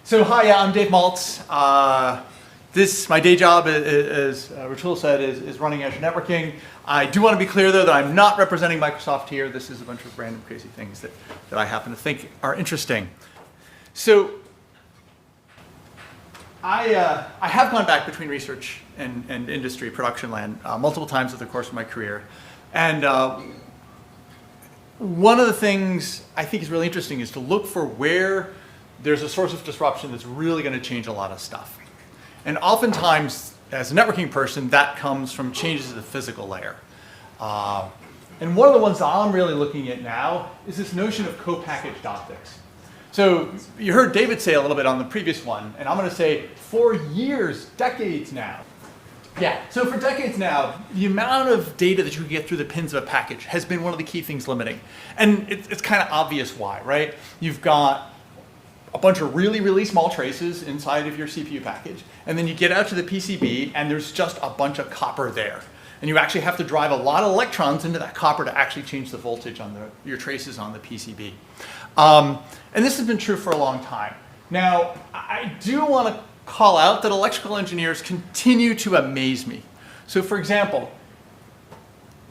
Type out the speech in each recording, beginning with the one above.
So hi, yeah, I'm Dave Maltz. My day job, as Ratul said, is running Azure networking. I do want to be clear, though, that I'm not representing Microsoft here. This is a bunch of random crazy things that I happen to think are interesting. So I have gone back between research and industry, production land, multiple times over the course of my career. And one of the things I think is really interesting is to look for where there's a source of disruption that's really going to change a lot of stuff. And oftentimes, as a networking person, that comes from changes at the physical layer. And one of the ones that I'm really looking at now is this notion of co-packaged optics. So you heard David say a little bit on the previous one, and I'm going to say for years, decades now. Yeah, so for decades now, the amount of data that you can get through the pins of a package has been one of the key things limiting. And it's kind of obvious why, right? You've got a bunch of really, really small traces inside of your CPU package, and then you get out to the PCB, and there's just a bunch of copper there. And you actually have to drive a lot of electrons into that copper to actually change the voltage on your traces on the PCB. And this has been true for a long time. Now, I do want to call out that electrical engineers continue to amaze me. So for example,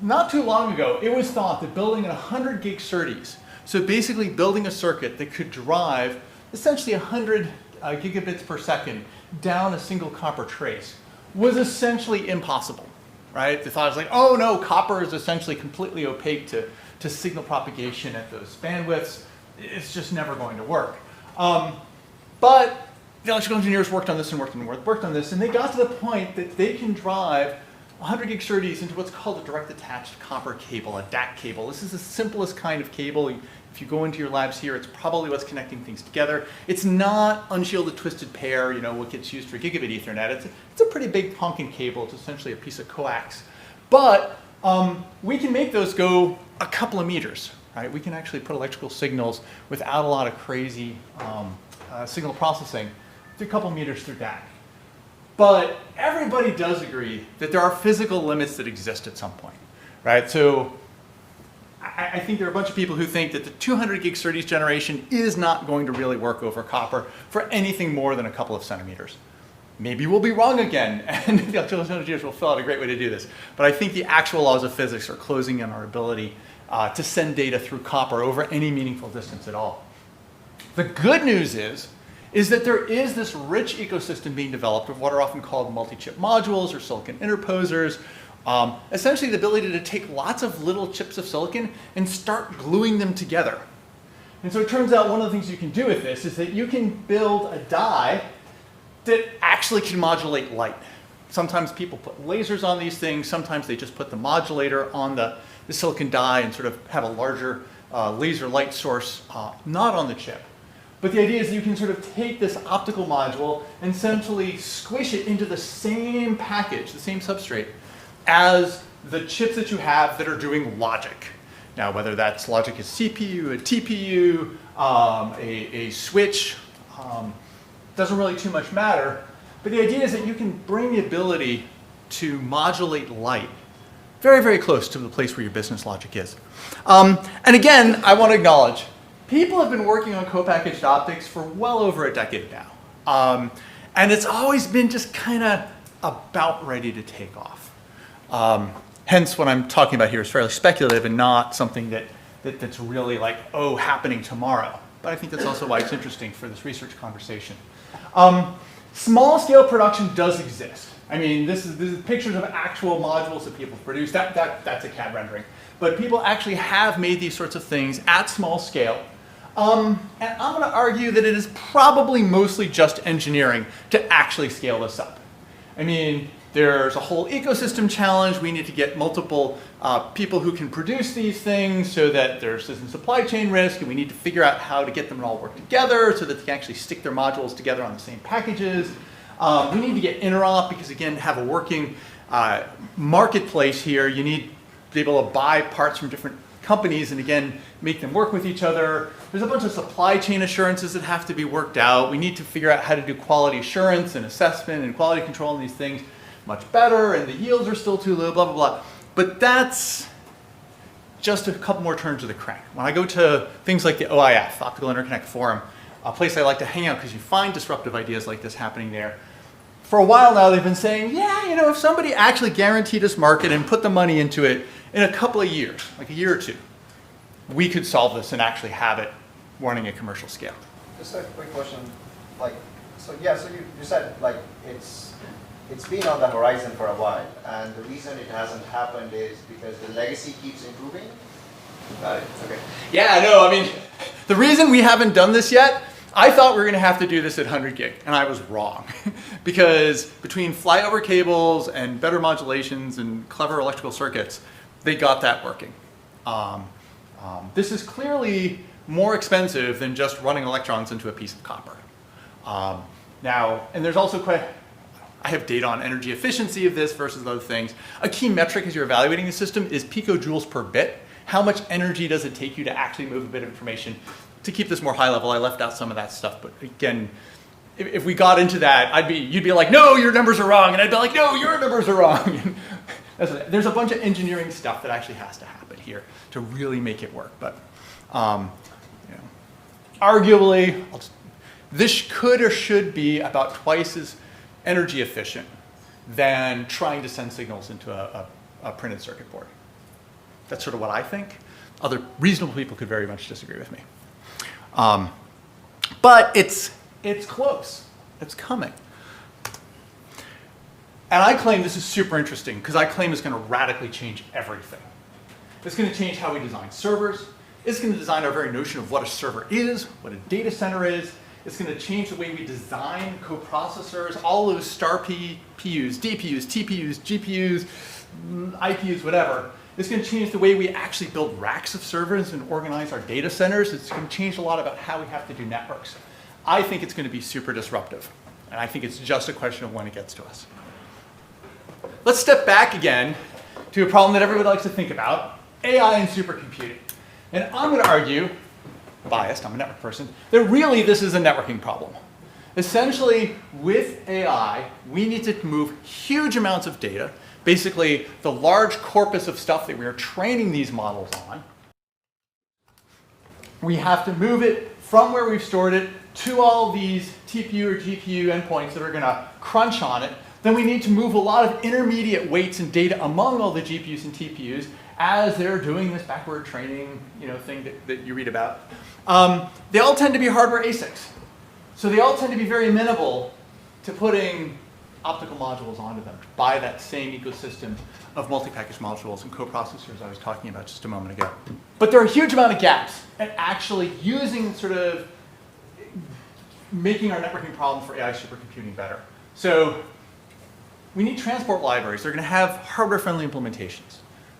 not too long ago, it was thought that building a 100 gig SerDes, so basically building a circuit that could drive essentially 100 gigabits per second down a single copper trace, was essentially impossible, right? The thought was like, oh no, copper is essentially completely opaque to signal propagation at those bandwidths. It's just never going to work. But the electrical engineers worked on this and worked on this, and they got to the point that they can drive 100 gig SerDes into what's called a direct attached copper cable, a DAC cable. This is the simplest kind of cable. If you go into your labs here, it's probably what's connecting things together. It's not unshielded twisted pair, you know, what gets used for gigabit Ethernet. It's a pretty big honking cable. It's essentially a piece of coax. But we can make those go a couple of meters, right? We can actually put electrical signals without a lot of crazy signal processing to a couple meters through DAC. But everybody does agree that there are physical limits that exist at some point, right? So I think there are a bunch of people who think that the 200 gig SerDes generation is not going to really work over copper for anything more than a couple of centimeters. Maybe we'll be wrong again, and the electrical engineers will fill out a great way to do this. But I think the actual laws of physics are closing in our ability to send data through copper over any meaningful distance at all. The good news is that there is this rich ecosystem being developed of what are often called multi-chip modules or silicon interposers. Essentially the ability to take lots of little chips of silicon and start gluing them together. And so it turns out one of the things you can do with this is that you can build a die that actually can modulate light. Sometimes people put lasers on these things. Sometimes they just put the modulator on the silicon die and sort of have a larger laser light source not on the chip. But the idea is you can sort of take this optical module and essentially squish it into the same package, the same substrate, as the chips that you have that are doing logic. Now, whether that's logic is CPU, a TPU, a switch, doesn't really too much matter. But the idea is that you can bring the ability to modulate light very, very close to the place where your business logic is. And again, I want to acknowledge, people have been working on co-packaged optics for well over a decade now. And it's always been just kind of about ready to take off. Hence, what I'm talking about here is fairly speculative and not something that's really like, oh, happening tomorrow. But I think that's also why it's interesting for this research conversation. Small scale production does exist. I mean, this is pictures of actual modules that people produce. That's a CAD rendering. But people actually have made these sorts of things at small scale. And I'm going to argue that it is probably mostly just engineering to actually scale this up. I mean, there's a whole ecosystem challenge. We need to get multiple people who can produce these things so that there isn't supply chain risk, and we need to figure out how to get them to all work together so that they can actually stick their modules together on the same packages. We need to get interop because, again, to have a working marketplace here, you need to be able to buy parts from different companies and, again, make them work with each other. There's a bunch of supply chain assurances that have to be worked out. We need to figure out how to do quality assurance and assessment and quality control on these things much better, and the yields are still too low, blah, blah, blah. But that's just a couple more turns of the crank. When I go to things like the OIF, Optical Interconnect Forum, a place I like to hang out because you find disruptive ideas like this happening there. For a while now, they've been saying, yeah, if somebody actually guaranteed us market and put the money into it in a couple of years, like a year or two, we could solve this and actually have it running at commercial scale. Just a quick question, so you said it's been on the horizon for a while, and the reason it hasn't happened is because the legacy keeps improving? Got it, okay. Yeah, no, the reason we haven't done this yet, I thought we were going to have to do this at 100 gig, and I was wrong. Because between flyover cables and better modulations and clever electrical circuits, they got that working. This is clearly more expensive than just running electrons into a piece of copper. And there's also I have data on energy efficiency of this versus other things. A key metric as you're evaluating the system is picojoules per bit. How much energy does it take you to actually move a bit of information? To keep this more high level, I left out some of that stuff, but again, if we got into that, you'd be like, no, your numbers are wrong, and I'd be like, no, your numbers are wrong. There's a bunch of engineering stuff that actually has to happen here to really make it work, but arguably, this could or should be about twice as energy efficient than trying to send signals into a printed circuit board. That's sort of what I think. Other reasonable people could very much disagree with me. But it's close. It's coming. And I claim this is super interesting because I claim it's going to radically change everything. It's going to change how we design servers. It's going to design our very notion of what a server is, what a data center is. It's going to change the way we design coprocessors, all those star PUs, DPUs, TPUs, GPUs, IPUs, whatever. It's going to change the way we actually build racks of servers and organize our data centers. It's going to change a lot about how we have to do networks. I think it's going to be super disruptive. And I think it's just a question of when it gets to us. Let's step back again to a problem that everybody likes to think about, AI and supercomputing. And I'm going to argue, biased, I'm a network person, that really this is a networking problem. Essentially, with AI, we need to move huge amounts of data, basically the large corpus of stuff that we are training these models on. We have to move it from where we've stored it to all these TPU or GPU endpoints that are going to crunch on it. Then we need to move a lot of intermediate weights and data among all the GPUs and TPUs as they're doing this backward training thing that you read about. They all tend to be hardware ASICs. So they all tend to be very amenable to putting optical modules onto them by that same ecosystem of multi-packaged modules and coprocessors I was talking about just a moment ago. But there are a huge amount of gaps at actually using sort of making our networking problem for AI supercomputing better. So we need transport libraries. They're going to have hardware-friendly implementations,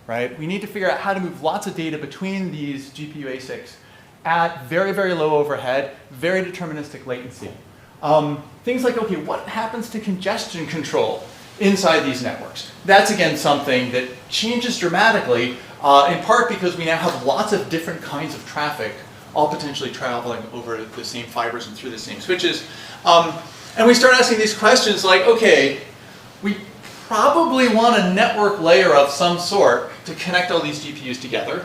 right? We need to figure out how to move lots of data between these GPU ASICs at very, very low overhead, very deterministic latency. Things like, okay, what happens to congestion control inside these networks? That's, again, something that changes dramatically, in part because we now have lots of different kinds of traffic, all potentially traveling over the same fibers and through the same switches. And we start asking these questions like, okay, we probably want a network layer of some sort to connect all these GPUs together.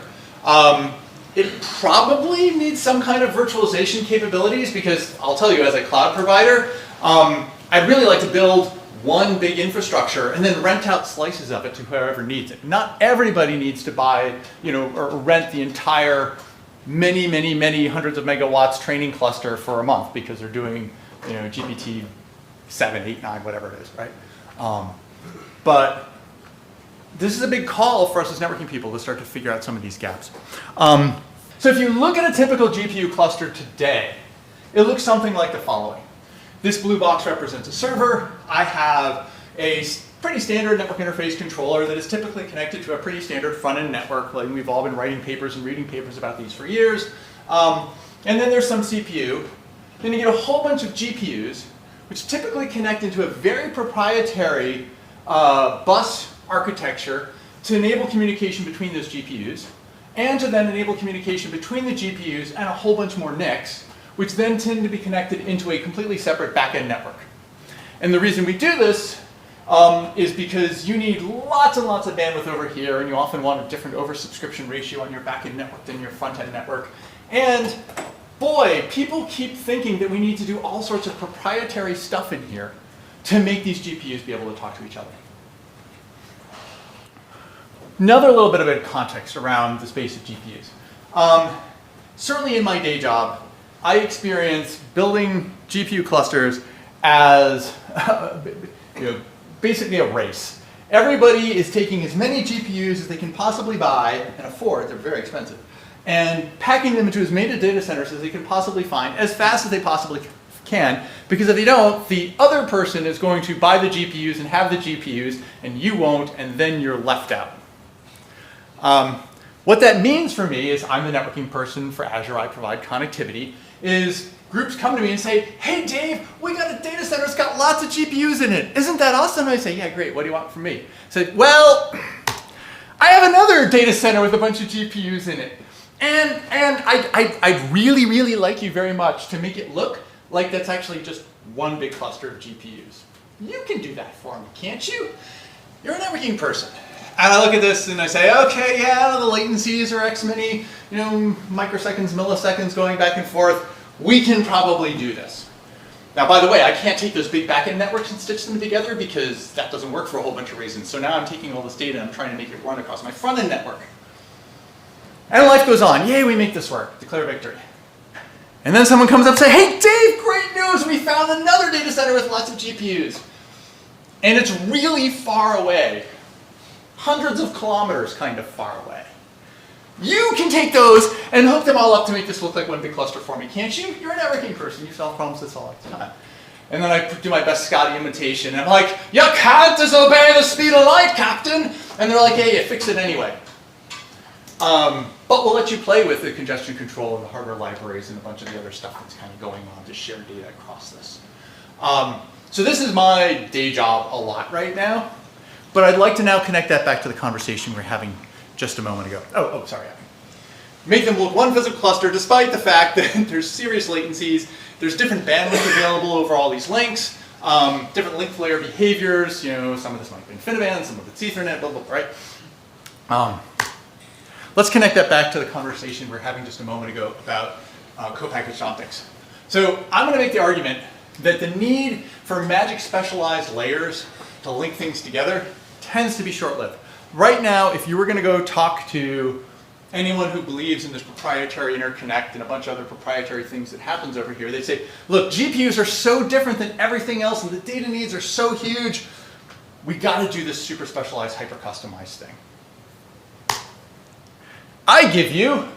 It probably needs some kind of virtualization capabilities because I'll tell you, as a cloud provider, I'd really like to build one big infrastructure and then rent out slices of it to whoever needs it. Not everybody needs to buy, or rent the entire many, many, many hundreds of megawatts training cluster for a month because they're doing, GPT 7, 8, 9, whatever it is, right? But this is a big call for us as networking people to start to figure out some of these gaps. So if you look at a typical GPU cluster today, it looks something like the following. This blue box represents a server. I have a pretty standard network interface controller that is typically connected to a pretty standard front-end network. Like we've all been writing papers and reading papers about these for years. And then there's some CPU. Then you get a whole bunch of GPUs, which typically connect into a very proprietary bus architecture to enable communication between those GPUs, and to then enable communication between the GPUs and a whole bunch more NICs, which then tend to be connected into a completely separate back-end network. And the reason we do this is because you need lots and lots of bandwidth over here, and you often want a different oversubscription ratio on your back-end network than your front-end network. And boy, people keep thinking that we need to do all sorts of proprietary stuff in here to make these GPUs be able to talk to each other. Another little bit of a context around the space of GPUs. Certainly in my day job, I experience building GPU clusters as basically a race. Everybody is taking as many GPUs as they can possibly buy and afford, they're very expensive, and packing them into as many data centers as they can possibly find as fast as they possibly can, because if they don't, the other person is going to buy the GPUs and have the GPUs, and you won't, and then you're left out. What that means for me is I'm the networking person for Azure, I provide connectivity, is groups come to me and say, hey Dave, we got a data center that's got lots of GPUs in it. Isn't that awesome? And I say, yeah, great, what do you want from me? I say, well, I have another data center with a bunch of GPUs in it. And I'd really, really like you very much to make it look like that's actually just one big cluster of GPUs. You can do that for me, can't you? You're a networking person. And I look at this and I say, okay, yeah, the latencies are X many, microseconds, milliseconds going back and forth. We can probably do this. Now, by the way, I can't take those big backend networks and stitch them together because that doesn't work for a whole bunch of reasons. So now I'm taking all this data and I'm trying to make it run across my front-end network. And life goes on. Yay, we make this work. Declare victory. And then someone comes up and says, hey, Dave, great news. We found another data center with lots of GPUs. And it's really far away. Hundreds of kilometers kind of far away. You can take those and hook them all up to make this look like one big cluster for me, can't you? You're a networking person. You solve problems this all the time. And then I do my best Scotty imitation. And I'm like, you can't disobey the speed of light, Captain. And they're like, hey, fix it anyway. But we'll let you play with the congestion control and the hardware libraries and a bunch of the other stuff that's kind of going on to share data across this. So this is my day job a lot right now. But I'd like to now connect that back to the conversation we were having just a moment ago. Oh, sorry. Make them look one physical cluster despite the fact that there's serious latencies, there's different bandwidth available over all these links, different link layer behaviors, some of this might be InfiniBand, some of it's Ethernet, blah, blah, blah, right? Let's connect that back to the conversation we were having just a moment ago about co-packaged optics. So I'm going to make the argument that the need for magic specialized layers to link things together tends to be short-lived. Right now, if you were going to go talk to anyone who believes in this proprietary interconnect and a bunch of other proprietary things that happens over here, they'd say, look, GPUs are so different than everything else and the data needs are so huge, we got to do this super specialized, hyper-customized thing. I give you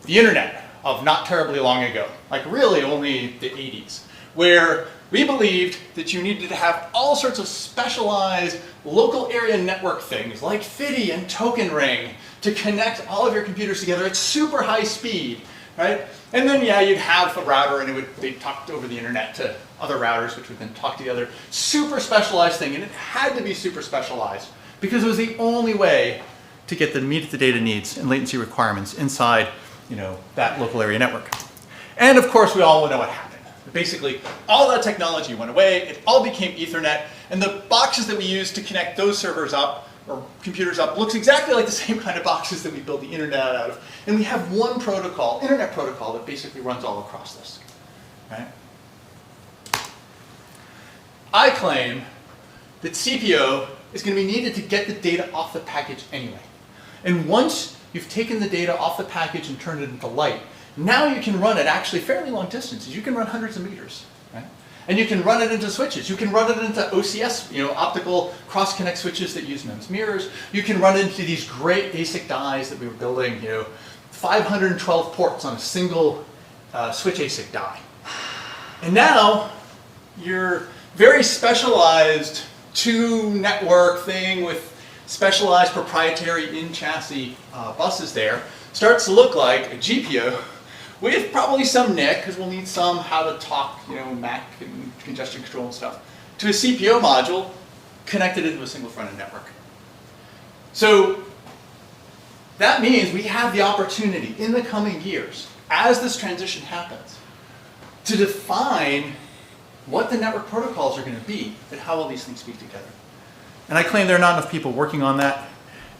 the internet of not terribly long ago, like really only the 80s, where we believed that you needed to have all sorts of specialized local area network things like FDDI and Token Ring to connect all of your computers together at super high speed, right? And then, yeah, you'd have a router and they'd talk over the internet to other routers, which would then talk to the other super specialized thing. And it had to be super specialized because it was the only way to get the meet the data needs and latency requirements inside, that local area network. And of course, we all know what happened. Basically, all that technology went away, it all became Ethernet, and the boxes that we use to connect those servers up, or computers up, looks exactly like the same kind of boxes that we build the internet out of. And we have one protocol, internet protocol, that basically runs all across this. Right? I claim that CPO is going to be needed to get the data off the package anyway. And once you've taken the data off the package and turned it into light, now you can run it actually fairly long distances. You can run hundreds of meters, right? And you can run it into switches. You can run it into OCS, optical cross-connect switches that use MEMS mirrors. You can run into these great ASIC dies that we were building, 512 ports on a single switch ASIC die. And now your very specialized two-network thing with specialized proprietary in-chassis buses there starts to look like a GPU with probably some NIC, because we'll need some how to talk, MAC and congestion control and stuff, to a CPO module connected into a single front-end network. So that means we have the opportunity in the coming years, as this transition happens, to define what the network protocols are going to be and how all these things speak together. And I claim there are not enough people working on that,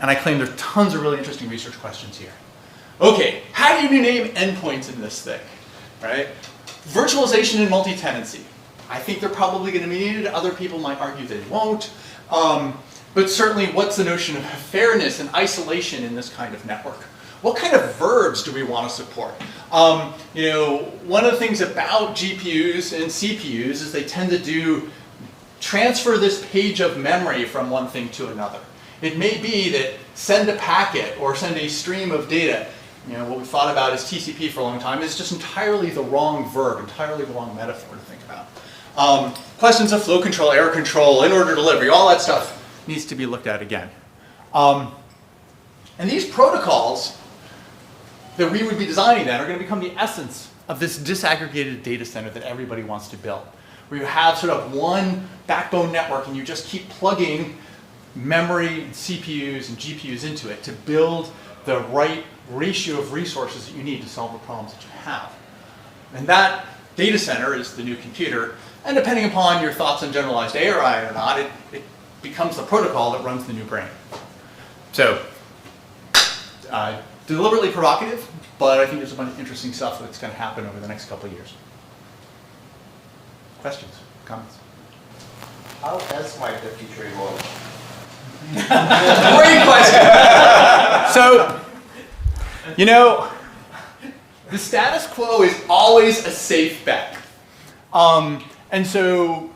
and I claim there are tons of really interesting research questions here. Okay, how do you name endpoints in this thing, right? Virtualization and multi-tenancy. I think they're probably going to be needed. Other people might argue they won't. But certainly, what's the notion of fairness and isolation in this kind of network? What kind of verbs do we want to support? You know, one of the things about GPUs and CPUs is they tend to transfer this page of memory from one thing to another. It may be that send a packet or send a stream of data, you know, what we thought about as TCP for a long time is just entirely the wrong verb, entirely the wrong metaphor to think about. Questions of flow control, error control, in-order delivery, all that stuff needs to be looked at again. And these protocols that we would be designing then are going to become the essence of this disaggregated data center that everybody wants to build, where you have sort of one backbone network and you just keep plugging memory, and CPUs, and GPUs into it to build the right ratio of resources that you need to solve the problems that you have. And that data center is the new computer, and depending upon your thoughts on generalized AI or not, it becomes the protocol that runs the new brain. So, deliberately provocative, but I think there's a bunch of interesting stuff that's going to happen over the next couple of years. Questions? Comments? How else might the future evolve? Great question. So, you know, the status quo is always a safe bet. And so,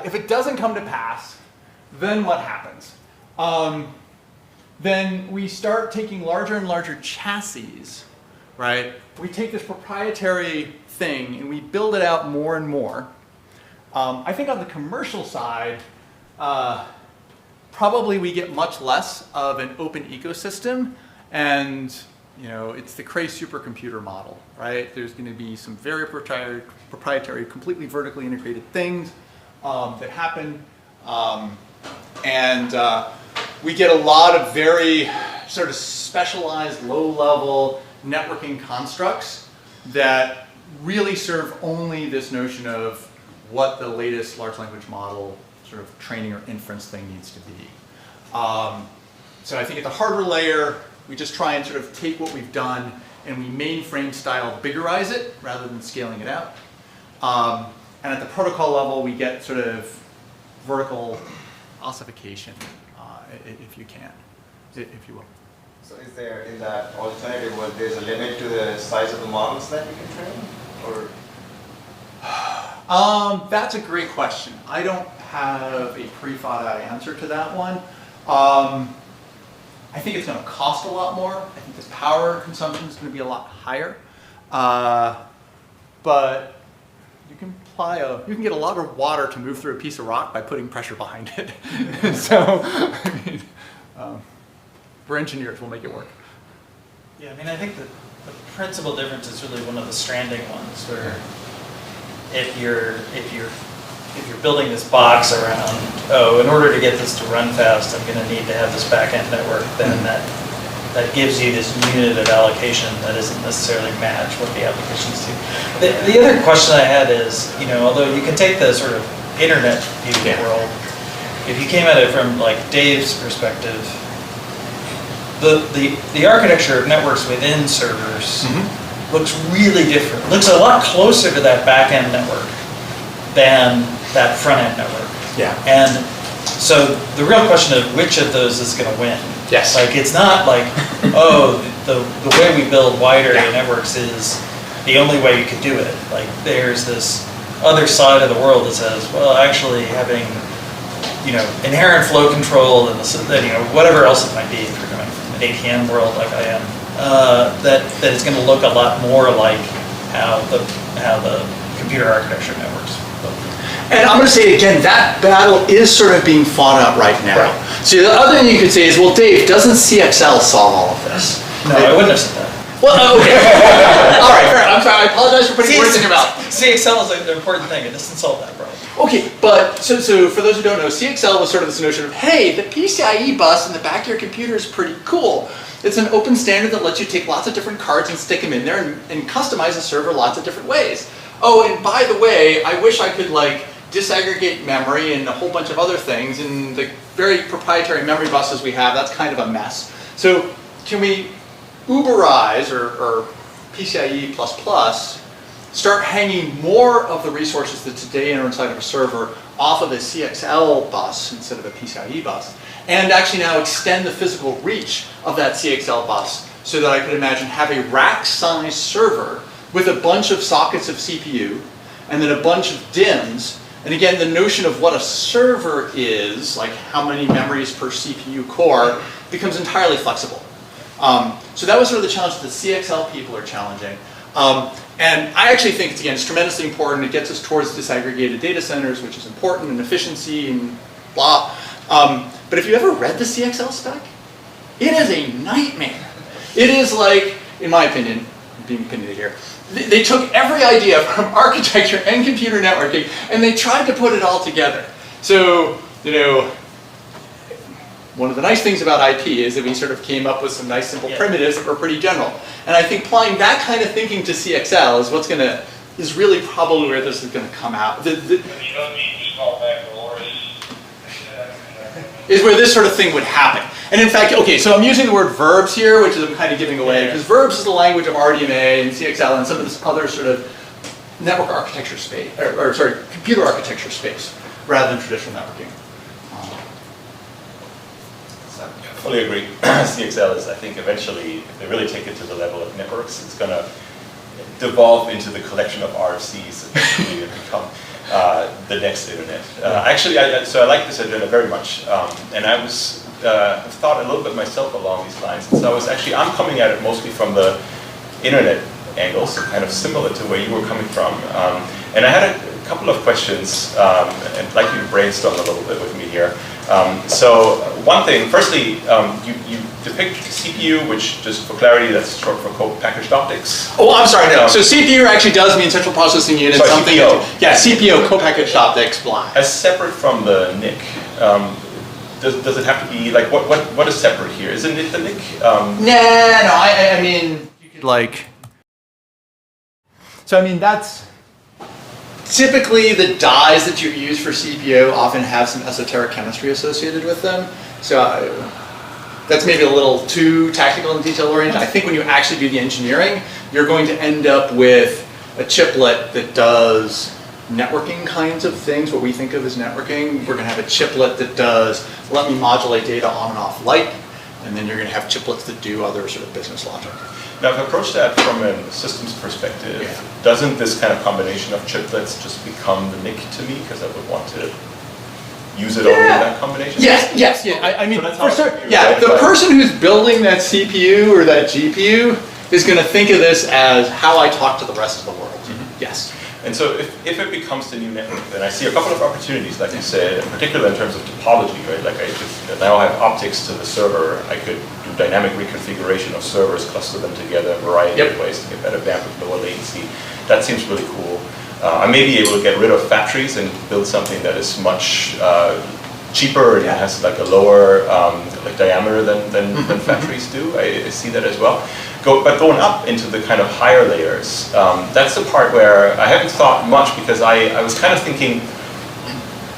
if it doesn't come to pass, then what happens? Then we start taking larger and larger chassis, right? We take this proprietary thing and we build it out more and more. I think on the commercial side, probably we get much less of an open ecosystem, and you know, it's the Cray supercomputer model, right? There's going to be some very proprietary, completely vertically integrated things that happen, and we get a lot of very sort of specialized, low-level networking constructs that really serve only this notion of what the latest large language model sort of training or inference thing needs to be. So I think at the hardware layer, we just try and sort of take what we've done and we mainframe style biggerize it rather than scaling it out. And at the protocol level, we get sort of vertical ossification, if you can, if you will. So is there, in that alternative world, there's a limit to the size of the models that you can train? Or? That's a great question. I don't have a pre-thought out answer to that one. I think it's going to cost a lot more. I think the power consumption is going to be a lot higher. But you can get a lot of water to move through a piece of rock by putting pressure behind it. So, I mean, we're engineers, we'll make it work. Yeah, I mean, I think the principal difference is really one of the stranding ones, where if you're building this box around, in order to get this to run fast, I'm going to need to have this back-end network, then that gives you this unit of allocation that isn't necessarily match what the applications do. The other question I had is, you know, although you can take the sort of internet view of the world, if you came at it from like Dave's perspective, the architecture of networks within servers looks really different. Looks a lot closer to that back-end network than that front-end network. Yeah. And so the real question of which of those is going to win. Yes. Like, it's not like, the way we build wide area networks is the only way you could do it. Like, there's this other side of the world that says, well, actually having, you know, inherent flow control and you know, whatever else it might be, if you're going from an ATM world like I am, that it's going to look a lot more like how the computer architecture networks. And I'm going to say again, that battle is sort of being fought out right now. Right. So the other thing you could say is, well, Dave, doesn't CXL solve all of this? No, I wouldn't have said that. Well, okay. All right, fair enough. I'm sorry. I apologize for putting words in your mouth. CXL is an important thing. It doesn't solve that problem. Okay, but so for those who don't know, CXL was sort of this notion of, hey, the PCIe bus in the back of your computer is pretty cool. It's an open standard that lets you take lots of different cards and stick them in there and customize the server lots of different ways. Oh, and by the way, I wish I could like disaggregate memory and a whole bunch of other things, and the very proprietary memory buses we have, that's kind of a mess. So can we Uberize or PCIe++ start hanging more of the resources that today enter inside of a server off of a CXL bus instead of a PCIe bus, and actually now extend the physical reach of that CXL bus so that I could imagine have a rack-sized server with a bunch of sockets of CPU and then a bunch of DIMMs. And again, the notion of what a server is, like how many memories per CPU core, becomes entirely flexible. So that was sort of the challenge that the CXL people are challenging. And I actually think it's tremendously important. It gets us towards disaggregated data centers, which is important, and efficiency and blah. But if you ever read the CXL spec, it is a nightmare. It is like, in my opinion, being opinionated here, they took every idea from architecture and computer networking and they tried to put it all together. So, you know, one of the nice things about IP is that we sort of came up with some nice simple primitives that were pretty general. And I think applying that kind of thinking to CXL is is really probably where this is going to come out. Is where this sort of thing would happen. And in fact, okay, so I'm using the word verbs here, which is I'm kind of giving away, because verbs is the language of RDMA and CXL and some of this other sort of network architecture space, or sorry, computer architecture space, rather than traditional networking. I fully agree. CXL is, I think, eventually, if they really take it to the level of networks, it's going to devolve into the collection of RFCs eventually and become the next internet. Actually, so I like this agenda very much, and I was I've thought a little bit myself along these lines. And so I'm coming at it mostly from the internet angle, so kind of similar to where you were coming from. And I had a couple of questions, and I'd like you to brainstorm a little bit with me here. So one thing, firstly, you depict CPU, which, just for clarity, that's short for co-packaged optics. Oh, I'm sorry, no. So CPU actually does mean central processing unit. Sorry, something. CPO. Yeah, CPO, co-packaged optics, blah. As separate from the NIC, does it have to be, like, what is separate here? Isn't it the NIC? No, I mean, you could like, so I mean, that's, typically the dyes that you use for CPO often have some esoteric chemistry associated with them. So that's maybe a little too tactical and detail oriented. I think when you actually do the engineering, you're going to end up with a chiplet that does networking kinds of things, what we think of as networking. We're going to have a chiplet that does let me modulate data on and off light, and then you're going to have chiplets that do other sort of business logic. Now, if I approach that from a systems perspective, doesn't this kind of combination of chiplets just become the NIC to me, because I would want to use it only in that combination? Yes. I mean, So for sure. Yeah, the person who's building that CPU or that GPU is going to think of this as how I talk to the rest of the world. Mm-hmm. Yes. And so if it becomes the new network, then I see a couple of opportunities, like you said, in particular in terms of topology, right? Like I just now have optics to the server. I could do dynamic reconfiguration of servers, cluster them together in a variety of ways to get better bandwidth, lower latency. That seems really cool. I may be able to get rid of factories and build something that is much cheaper and has like a lower like diameter than factories do. I see that as well. But going up into the kind of higher layers, that's the part where I haven't thought much, because I was kind of thinking,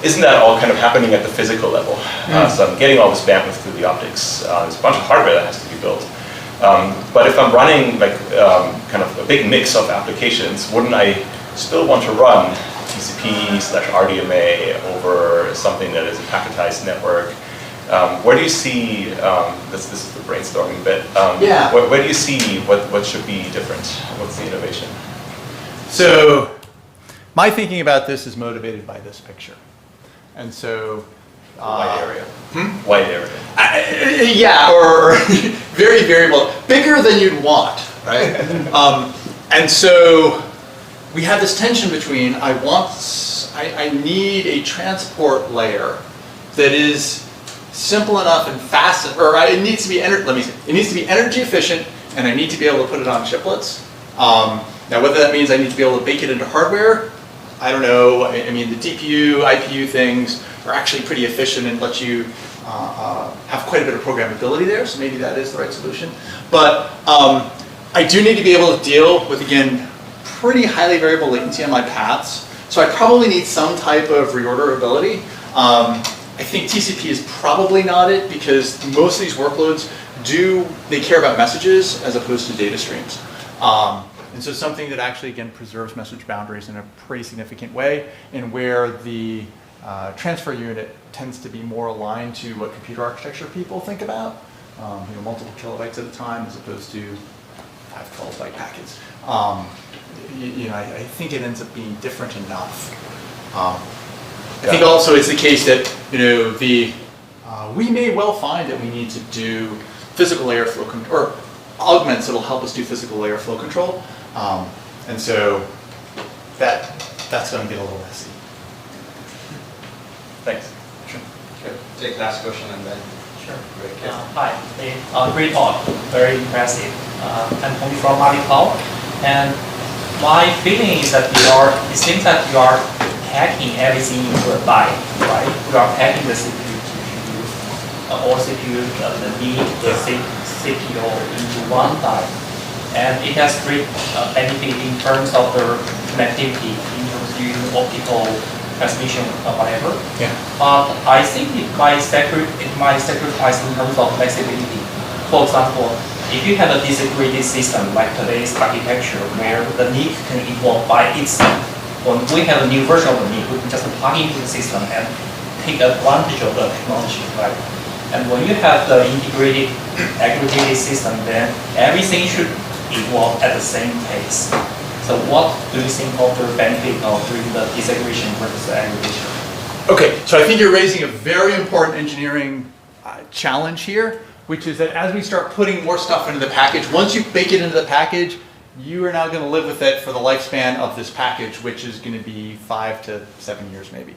isn't that all kind of happening at the physical level? So I'm getting all this bandwidth through the optics. There's a bunch of hardware that has to be built. But if I'm running like kind of a big mix of applications, wouldn't I still want to run TCP/RDMA over something that is a packetized network? Where do you see, this is the brainstorming bit, where do you see what should be different? What's the innovation? So my thinking about this is motivated by this picture. And so... wide area. Wide area. Yeah, or very variable. Bigger than you'd want, right? And so we have this tension between I need a transport layer that is simple enough and fast, or it needs to be it needs to be energy efficient, and I need to be able to put it on chiplets. Now, whether that means I need to be able to bake it into hardware, I don't know. I mean, the DPU, IPU things are actually pretty efficient and let you have quite a bit of programmability there. So maybe that is the right solution. But I do need to be able to deal with, again, pretty highly variable latency on my paths. So I probably need some type of reorderability. I think TCP is probably not it, because most of these workloads they care about messages as opposed to data streams. And so something that actually, again, preserves message boundaries in a pretty significant way, and where the transfer unit tends to be more aligned to what computer architecture people think about, multiple kilobytes at a time as opposed to 5 12-byte packets. I think it ends up being different enough. I think also it's the case that we may well find that we need to do physical layer flow control, or augments that'll help us do physical layer flow control, and so that's going to get a little messy. Thanks. Sure. Okay, take last question and then. Sure. Great, yes. Hi. Great talk. Very impressive. I'm Tony from Maltz, and my feeling is that it seems that you are packing everything into a die, right? You are packing the CPU, or CPU, the need, the CPU into one die, and it has great benefit in terms of the connectivity, in terms of using optical transmission or whatever. Yeah. But I think it might sacrifice in terms of flexibility. For example, if you have a disaggregated system like today's architecture, where the NIC can evolve by itself, when we have a new version of the NIC, we can just plug into the system and take advantage of the technology, right? And when you have the integrated, aggregated system, then everything should evolve at the same pace. So what do you think of the benefit of doing the disaggregation versus the aggregation? Okay, so I think you're raising a very important engineering challenge here, which is that as we start putting more stuff into the package, once you bake it into the package, you are now going to live with it for the lifespan of this package, which is going to be 5 to 7 years maybe.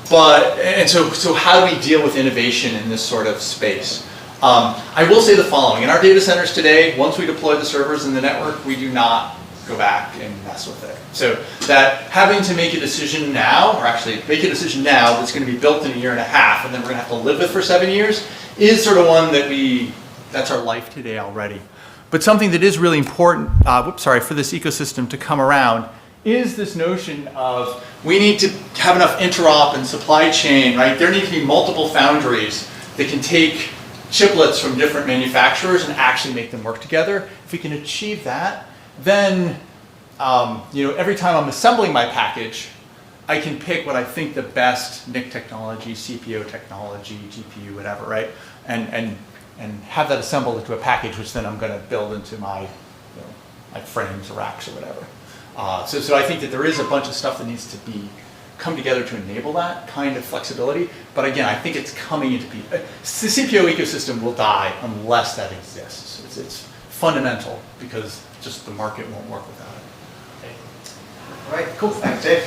So how do we deal with innovation in this sort of space? I will say the following. In our data centers today, once we deploy the servers in the network, we do not go back and mess with it. So that having to make a decision now, or actually make a decision now that's going to be built in a year and a half, and then we're going to have to live with for 7 years, is sort of one that that's our life today already. But something that is really important, for this ecosystem to come around is this notion of we need to have enough interop and supply chain, right? There need to be multiple foundries that can take chiplets from different manufacturers and actually make them work together. If we can achieve that, then every time I'm assembling my package, I can pick what I think the best NIC technology, CPO technology, GPU, whatever, right? And have that assembled into a package, which then I'm going to build into my frames or racks or whatever. So I think that there is a bunch of stuff that needs to come together to enable that kind of flexibility. But again, I think it's coming into being. The CPO ecosystem will die unless that exists. It's fundamental because just the market won't work without it. All right, cool. Thanks, Dave.